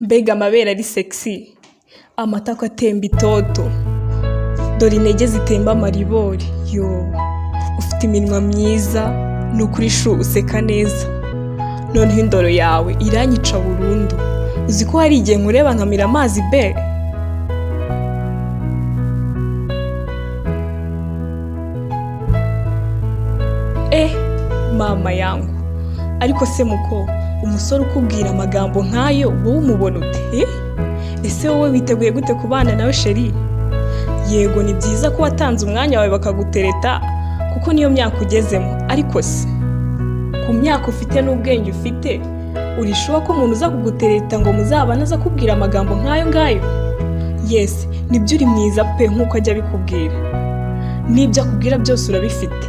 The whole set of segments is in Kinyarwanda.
mbega amabere ari sexy, amatako atemba itoto, dore intege zitemba amaribori, yo ufite iminwa myiza, nukuri shu useka neza, noneho indoro yawe iranyica burundu, uzi ko hari igihe nkureba nkamira amazi be. Mama yangu, ariko se muko umusore ukubwira amagambo nkayo wowe umubona ute? Ese wowe witeguye gute kubana nawe sheri? Yego ni byiza ko watanze umwanya wawe bakagutereta kuko niyo myaka ugezemo, ariko se ku myaka ufite n'ubwenge ufite urishuwa ko umuntu uza kugutereta ngo muzabana aza kubwira amagambo nkayo ngayo? Yes, nibyo uri mwiza pe nkuko ajya bikubwira, nibyo akubwira byose urabifite,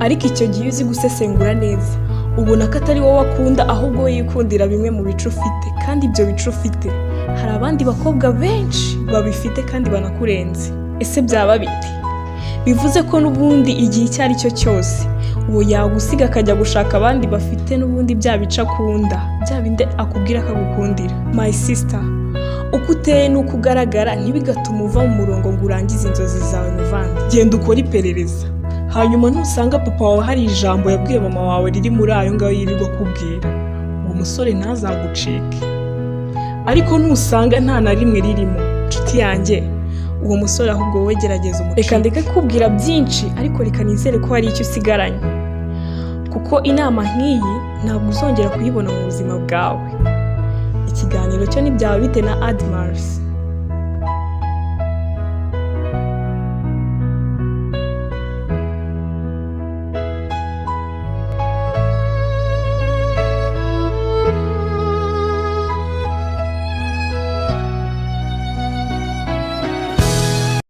ariko icyo gihe uzi gusesengura neza ubona ko atari wowe akunda ahubwo we yikundira bimwe mu bice ufite, kandi ibyo bice ufite hari abandi bakobwa benshi babifite kandi banakurenze. Ese byaba bite? Bivuze ko n'ubundi igihe icyo ari cyo cyose uwo yagusiga akajya gushaka abandi bafite n'ubundi bya bice akunda, bya bindi akubwira ko agukundira. My sister, uko uteye n'uko ugaragara ntibigatume uva mu murongo ngo urangize inzozi zawe muvandi. Genda ukora iperereza, hanyuma ntusanga papa wawe hari ijambo yabwiye mama wawe riri muri ayo ngayo yirirwa kubwira, uwo musore ntazagucike. Ariko ntusanga nta na rimwe ririmo, nshuti yanjye, uwo musore ahubwo wowe gerageza umucike. Reka ndeke kukubwira byinshi, ariko reka nizere ko hari icyo usigaranye, kuko inama nk'iyi ntabwo uzongera kuyibona mu buzima bwawe. Ikiganiro cyo ni Byaba Bite na Admars.